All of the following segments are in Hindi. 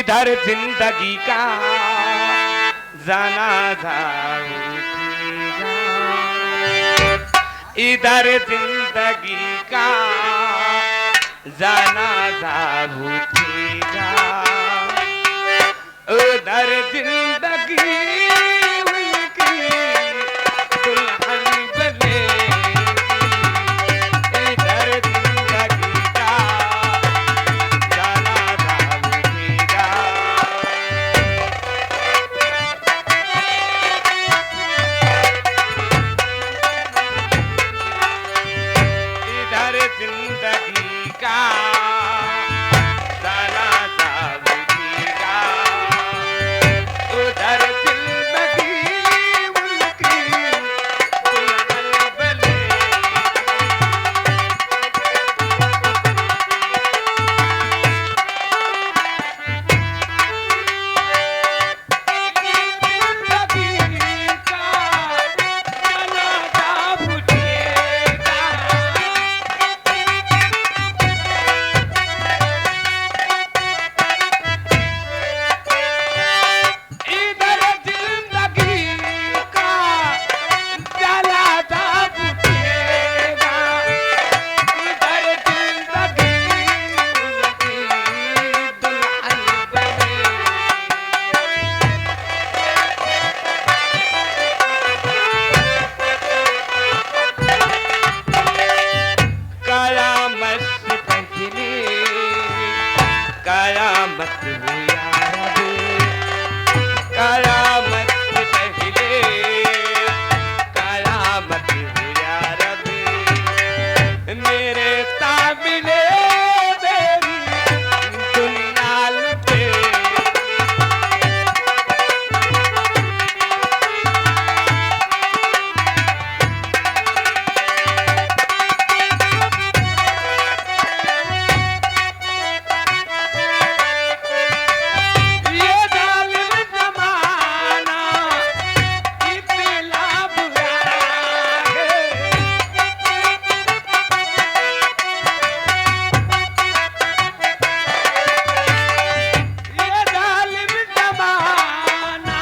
इधर जिंदगी का जनाजा उठेगा, इधर जिंदगी का जनाजा उठेगा, उधर जिंदगी उनकी दुल्हन बनेगी, इधर जिंदगी का जनाजा उठेगा। इधर जिंदगी का जनाजा उठेगा, उधर जिंदगी उनकी दुल्हन बनेगी। जिंदगी का जनाजा उठेगा, इधर जिंदगी का जनाजा उठेगा, इधर जिंदगी उनकी दुल्हन बनेगी। कयामत से पहले कयामत हो या रब, कयामत से पहले कयामत हो या रब, मेरे ताबिले मेरी दुनिया लुटे। ये जालिम जमाना इतना बुरा है, ये जालिम जमाना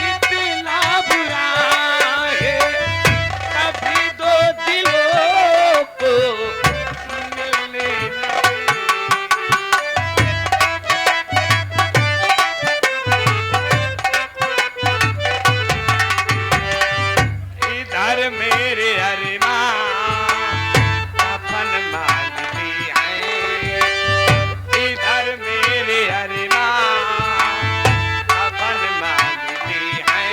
इतना बुरा है, कभी दो दिलों को मिलने न इधर मेरे अरमान अपन मांगती हैं, इधर मेरे अरमान अपन मांगती हैं,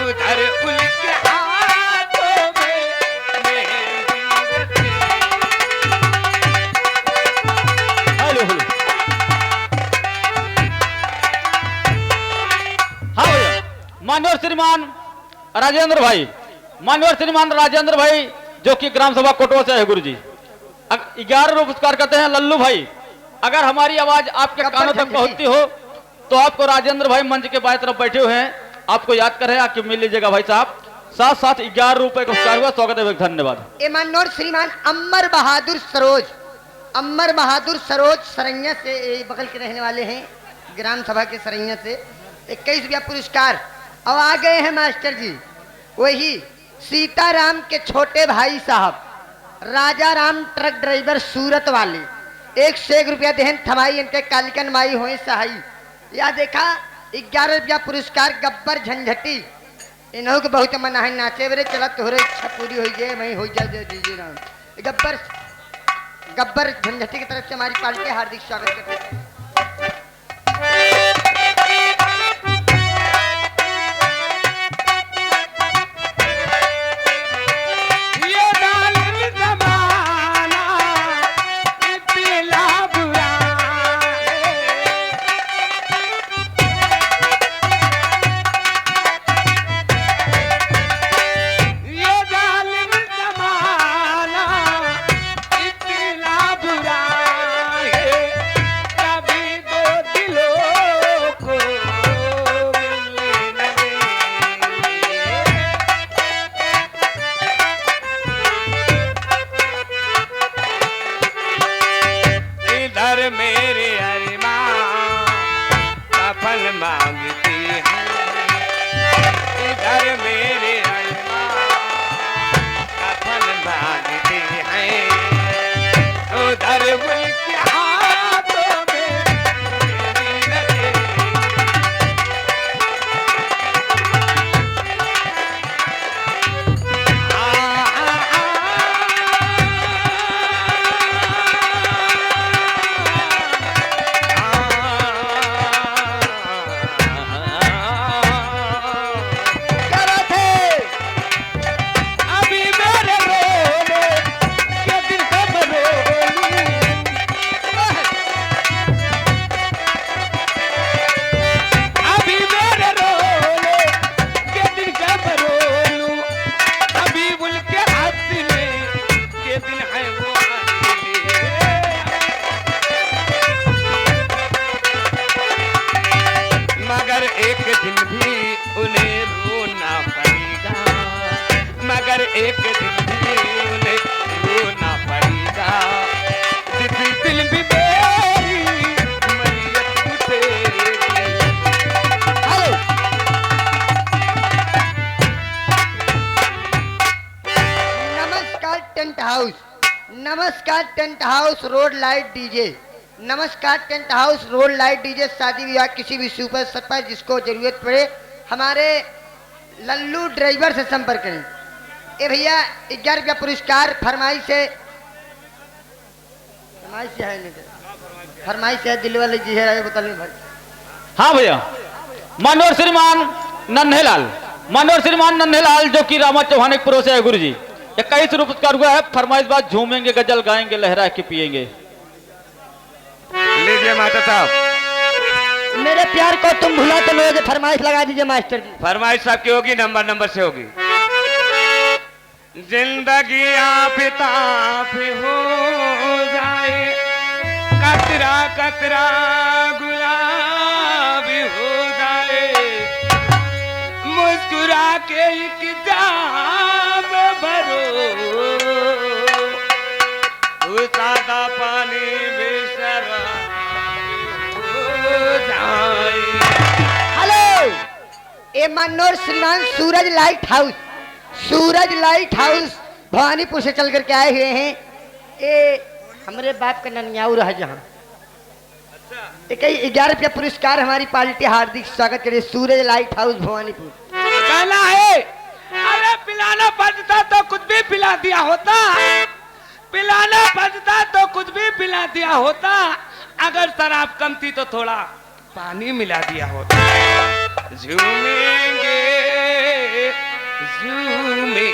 उधर उनके हाथों में मेहंदी रखी। Hello hello. हाँ भैया, मान्यवर श्रीमान राजेंद्र भाई, मान्यवर श्रीमान राजेंद्र भाई जो कि ग्राम सभा कोटवा से है गुरु जी, 11 रुपये पुरस्कार करते हैं लल्लू भाई। अगर हमारी आवाज आपके कानों तक पहुंचती हो तो आपको राजेंद्र भाई मंच के बाएं तरफ बैठे हुए हैं, आपको याद कर रहे हैं, आपको मिल लीजिएगा भाई साहब। साथ साथ 11 रुपये का पुरस्कार हुआ, स्वागत है, धन्यवाद। ए माननीय श्रीमान अमर बहादुर सरोज, अमर बहादुर सरोज सरैया से बगल के रहने वाले हैं, ग्राम सभा के सरैया से 21 पुरस्कार। अब आ गए हैं मास्टर जी, वही सीताराम के छोटे भाई साहब राजा राम ट्रक ड्राइवर सूरत वाले, 101 रुपया देहन थमाई इनके कालिकन माई हुई सहाई। या देखा 11 रुपया पुरस्कार गब्बर झंझटी, इन्हों के बहुत मना है नाचे बरे चलत हो रही, इच्छा पूरी हो जाए वही हो जाए दीजिए ना। गब्बर गब्बर झंझटी की तरफ से हमारी पार्टी हार्दिक स्वागत करते हैं। ये जालिम जमाना इतना बुरा है, ये जालिम जमाना इतना बुरा है, मांगती हैं, इधर मेरे अरमान कफन मांगती हैं, उधर उनके हाथों में मेरी रखे। क्या बात है? अभी मेरे रोने के दिल कब रोलूं, अभी मेरे रोने के दिल कब रोलूं, अभी उनके हंसने के दिन है वो हंसले, मगर एक दिन भी उन्हें रोना पड़ेगा, मगर एक दिन भी उन्हें रोना पड़ेगा, जिस दिन भी मेरी मैयत उठेगी। Hello. Namaskar tent house, Namaskar tent house road light DJ, Namaskar tent house road light DJ. शादी विवाह किसी भी सुपर सरप्राइज जिसको जरूरत पड़े हमारे लल्लू ड्राइवर से संपर्क करें। ए भैया 11 रुपया पुरस्कार फरमाइश है, फरमाइश है नहीं तो। फरमाइश है दिल वाले जी है राजा बोतल में भर। हाँ भैया, मानवर श्रीमान नन्हेलाल, मानवर श्रीमान नन्हेलाल जो कि रामा चौहान एक पड़ोसी है गुरु जी। 21 रुपये पुरस्कार हुआ है। फरमाइश बात झूमेंगे, गजल गाएंगे, लहरा के पिएंगे। लीजिए माता साहब, मेरे प्यार को तुम भुला तो लोगे, फरमाइश लगा दीजिए मास्टर जी। फरमाइश साहब की होगी, नंबर से होगी। जिंदगी आफताब हो जाए, कतरा कतरा गुलाब हो जाए, मुस्कुरा के एक जाम भरो, वो सादा पानी बेशराब हो जाए। हेलो, ए मनोर श्रीमान सूरज लाइट हाउस, सूरज लाइट हाउस भवानीपुर से चल करके आए हुए हैं। ये हमारे बाप का ननियाऊ रहा जहाँ। 11 रुपया पुरस्कार हमारी पार्टी हार्दिक स्वागत करे सूरज लाइट हाउस भवानीपुर। कहना है, अरे पिलाना बजता तो कुछ भी पिला दिया होता, पिलाना बजता तो कुछ भी पिला दिया होता, अगर शराब कम थी तो थोड़ा पानी मिला दिया होता। झूमेंगे झूमेंगे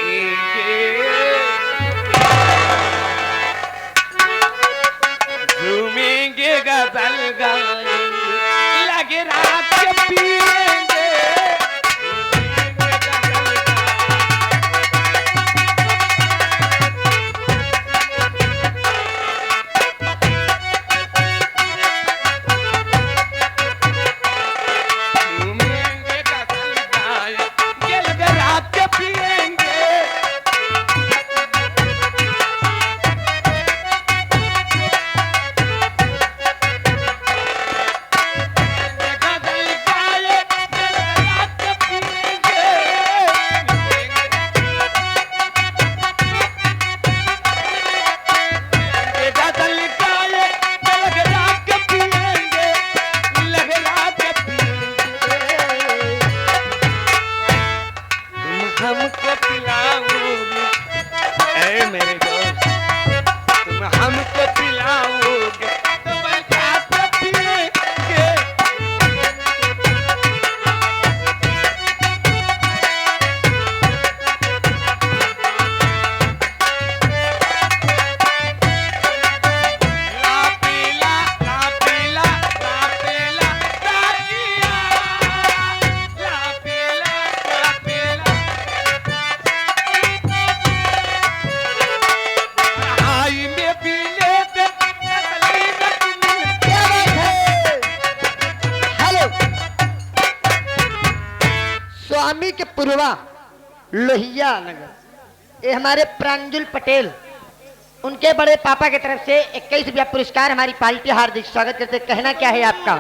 झूमेंगे, गजल गाएंगे, लगे रात के पिएंगे, झूमेंगे, गजल गाएंगे, लगे रात के पिएंगे। हमको पिलाओगे ऐ मेरे दोस्त, तुम हमको पिलाओगे तो बजा के पिएंगे। ला पीला ला पीला ला पीला ताकिया, ला पीला ला पीला आई में पी लेते नकली नकली। क्या बात है? हेलो, स्वामी के पूर्वा लोहिया नगर, ये हमारे प्रांजुल पटेल, उनके बड़े पापा की तरफ से 21 रुपया पुरस्कार हमारी पार्टी हार्दिक स्वागत करते। कहना क्या है आपका?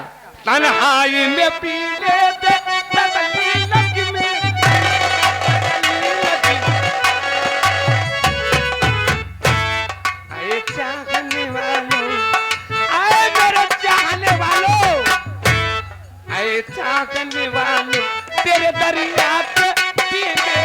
तन्हाई में पीले दे बदली लगी में आए चाहने वालों, आए मेरे चाहने वालों, आए चाहने वालों, तेरे दरिया के पीले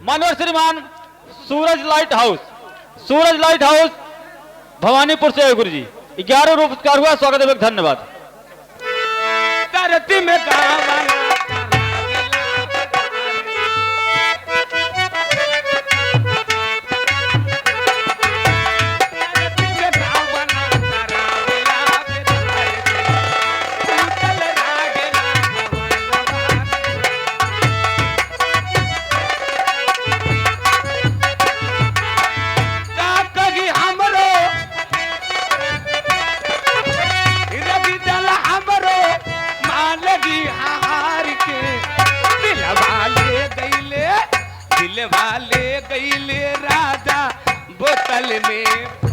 मानवर श्रीमान सूरज लाइट हाउस भवानीपुर से है गुरु जी। 11 रुपये पुरस्कार हुआ, स्वागत है, धन्यवाद। धरती में गावा दिल वाले गईले राजा बोतल में